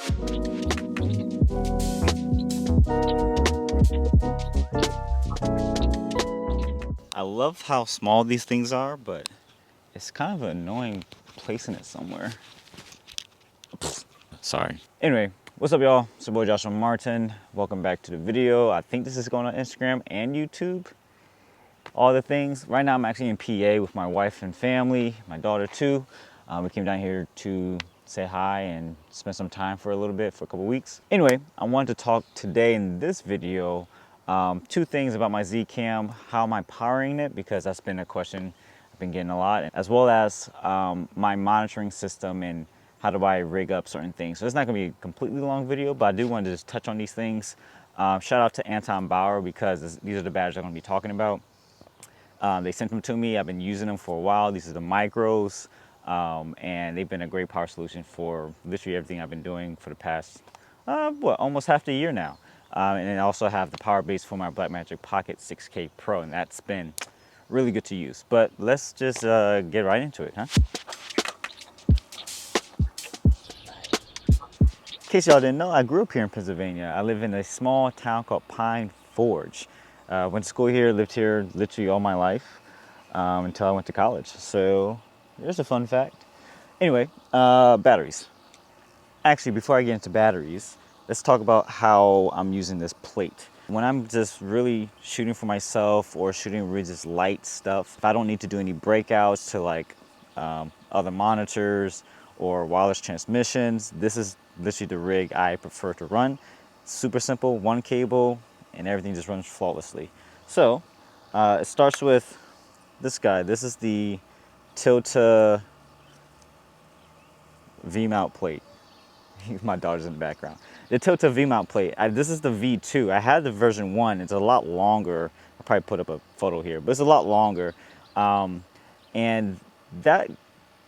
I love how small these things are, but it's kind of annoying placing it somewhere. Sorry. Anyway, what's up, y'all? It's your boy Joshua Martin. Welcome back to the video. I think this is going on Instagram and YouTube. All the things. Right now, I'm actually in PA with my wife and family, my daughter too. We came down here to say hi and spend some time for a little bit, for a couple weeks. Anyway, I wanted to talk today in this video two things about my Z-Cam, how am I powering it, because that's been a question I've been getting a lot, as well as my monitoring system and how do I rig up certain things. So it's not gonna be a completely long video, but I do want to just touch on these things. Shout out to Anton Bauer, because these are the batteries I'm gonna be talking about. They sent them to me. I've been using them for a while. These are the micros, and they've been a great power solution for literally everything I've been doing for the past, almost half the year now. And then I also have the power base for my Blackmagic Pocket 6K Pro, and that's been really good to use. But let's just get right into it, huh? In case y'all didn't know, I grew up here in Pennsylvania. I live in a small town called Pine Forge. Went to school here, lived here literally all my life until I went to college. So there's a fun fact. Anyway, batteries. Actually, before I get into batteries, let's talk about how I'm using this plate. When I'm just really shooting for myself or shooting really just light stuff, if I don't need to do any breakouts to like other monitors or wireless transmissions, this is literally the rig I prefer to run. Super simple, one cable, and everything just runs flawlessly. So it starts with this guy. This is the Tilta VMount Plate. My daughter's in the background. The Tilta VMount Plate. This is the V2. I had the version 1. It's a lot longer. I'll probably put up a photo here, but it's a lot longer. And that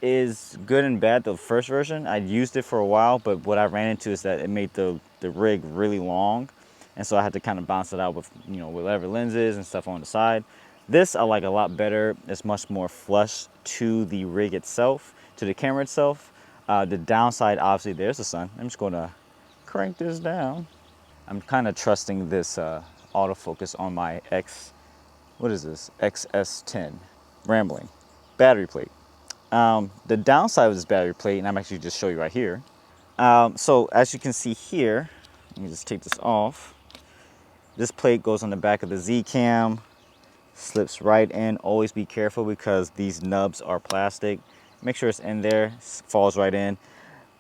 is good and bad. The first version, I used it for a while, but what I ran into is that it made the rig really long, and so I had to kind of balance it out with, you know, whatever lenses and stuff on the side. This I like a lot better. It's much more flush to the rig itself, to the camera itself. The downside, obviously, there's the sun. I'm just going to crank this down. I'm kind of trusting this autofocus on my XS10 Rambling battery plate. The downside of this battery plate, and I'm actually just show you right here. So as you can see here, let me just take this off. This plate goes on the back of the Z-Cam, slips right in. Always be careful because these nubs are plastic. Make sure it's in there, falls right in.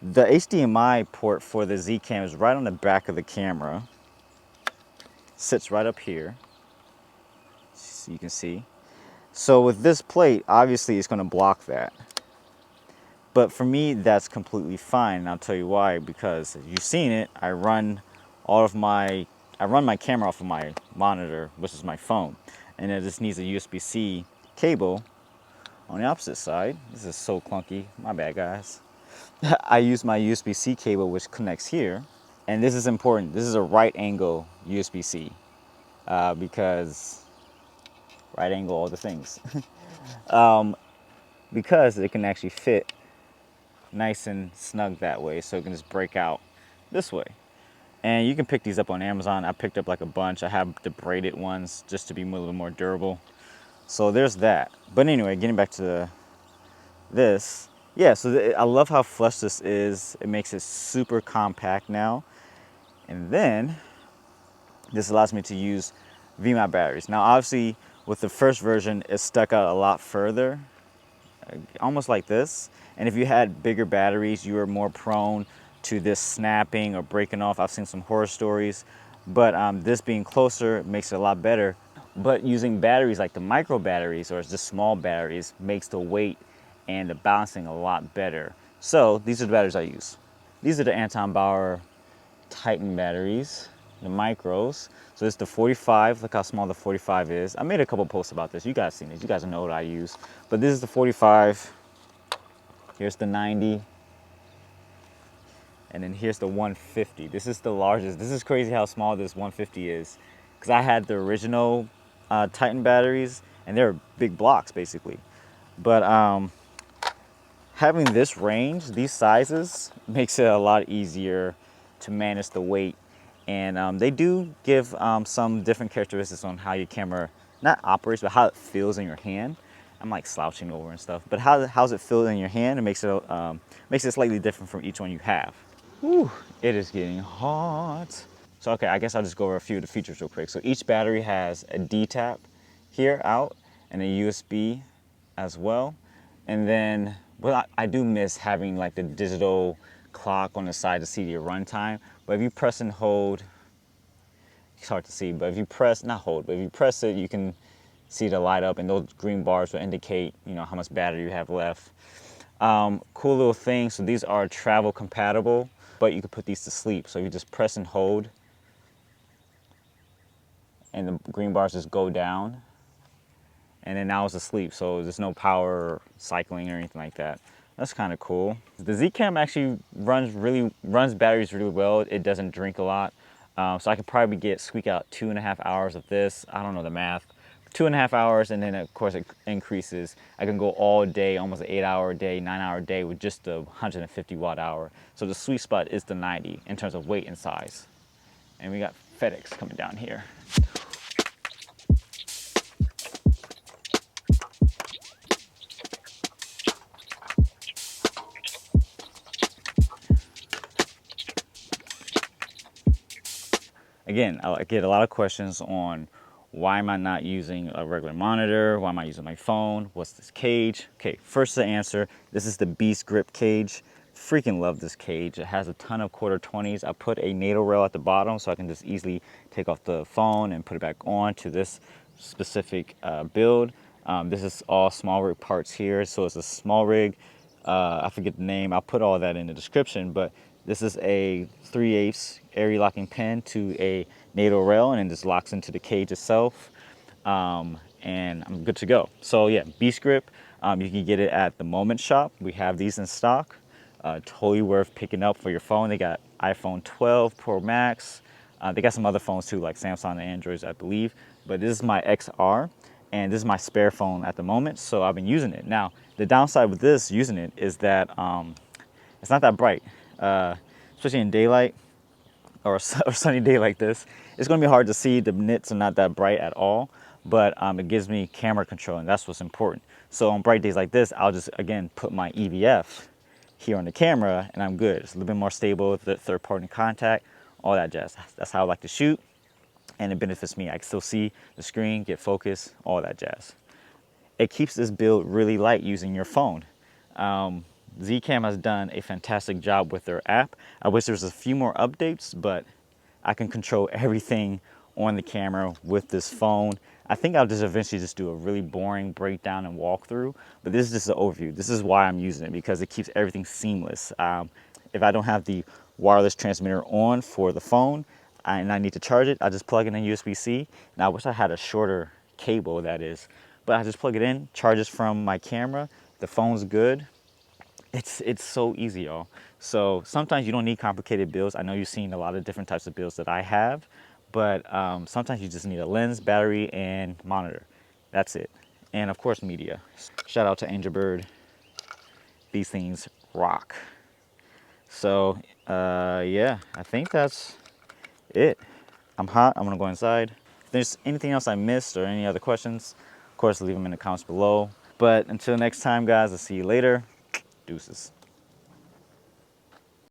The HDMI port for the Z-Cam is right on the back of the camera. Sits right up here, so you can see. So with this plate, obviously it's going to block that. But for me, that's completely fine. And I'll tell you why, because as you've seen it, I run my camera off of my monitor, which is my phone. And it just needs a USB-C cable on the opposite side. This is so clunky, my bad guys. I use my USB-C cable, which connects here. And this is important. This is a right angle USB-C because right angle, all the things. Because it can actually fit nice and snug that way, so it can just break out this way. And you can pick these up on Amazon. I picked up like a bunch. I have the braided ones just to be a little more durable. So there's that. But anyway, getting back to this. Yeah, so I love how flush this is. It makes it super compact now. And then this allows me to use VMount batteries. Now, obviously, with the first version, it stuck out a lot further, almost like this. And if you had bigger batteries, you were more prone to this snapping or breaking off. I've seen some horror stories, but this being closer makes it a lot better. But using batteries like the micro batteries or just small batteries makes the weight and the balancing a lot better. So these are the batteries I use. These are the Anton Bauer Titan batteries, the micros. So this is the 45. Look how small the 45 is. I made a couple posts about this. You guys seen this. You guys know what I use. But this is the 45. Here's the 90. And then here's the 150. This is the largest. This is crazy how small this 150 is, because I had the original Titan batteries, and they're big blocks basically. But having this range, these sizes, makes it a lot easier to manage the weight. And they do give some different characteristics on how your camera not operates, but how it feels in your hand. I'm like slouching over and stuff, but how's it feel in your hand? It makes it slightly different from each one you have. Whew, it is getting hot. So okay, I guess I'll just go over a few of the features real quick. So each battery has a D tap here out and a USB as well. And then, well, I do miss having like the digital clock on the side to see your runtime. But if you press and hold, it's hard to see, but if you press, not hold, but if you press it, you can see the light up, and those green bars will indicate, you know, how much battery you have left. Cool little thing, so these are travel compatible, but you can put these to sleep. So you just press and hold, and the green bars just go down, and then now it's asleep, so there's no power cycling or anything like that. That's kind of cool. The Z-Cam actually runs batteries really well. It doesn't drink a lot. So I could probably squeak out 2.5 hours of this. I don't know the math. 2.5 hours, and then of course it increases. I can go all day, almost an 8-hour day, 9-hour day with just the 150 watt hour. So the sweet spot is the 90 in terms of weight and size. And we got FedEx coming down here. Again, I get a lot of questions on why am I not using a regular monitor? Why am I using my phone? What's this cage? Okay, first the answer, this is the Beast Grip cage. Freaking love this cage. It has a ton of 1/4-20s. I put a NATO rail at the bottom so I can just easily take off the phone and put it back on to this specific build. This is all small rig parts here, so it's a small rig. I forget the name. I'll put all that in the description, but this is a 3/8 area locking pin to a NATO rail, and then this locks into the cage itself. And I'm good to go. So yeah, Beast Grip. You can get it at the Moment shop. We have these in stock. Totally worth picking up for your phone. They got iPhone 12 Pro Max. They got some other phones too, like Samsung and Androids, I believe. But this is my XR, and this is my spare phone at the moment, so I've been using it. Now, the downside with this, using it, is that it's not that bright, especially in daylight or a sunny day like this. It's gonna be hard to see. The nits are not that bright at all, but it gives me camera control, and that's what's important. So on bright days like this, I'll just, again, put my EVF here on the camera, and I'm good. It's a little bit more stable with the third party contact, all that jazz. That's how I like to shoot, and it benefits me. I can still see the screen, get focus, all that jazz. It keeps this build really light using your phone. Z-Cam has done a fantastic job with their app. I wish there was a few more updates, but I can control everything on the camera with this phone. I think I'll just eventually just do a really boring breakdown and walkthrough, but this is just an overview. This is why I'm using it, because it keeps everything seamless. If I don't have the wireless transmitter on for the phone and I need to charge it, I just plug in a USB-C. Now I wish I had a shorter cable, that is, but I just plug it in, charges from my camera, the phone's good. It's so easy, y'all. So sometimes you don't need complicated builds. I know you've seen a lot of different types of builds that I have, but sometimes you just need a lens, battery, and monitor. That's it. And of course, media. Shout out to Angel Bird. These things rock. So yeah, I think that's it. I'm hot. I'm gonna go inside. If there's anything else I missed or any other questions, of course, leave them in the comments below. But until next time, guys, I'll see you later. Deuces.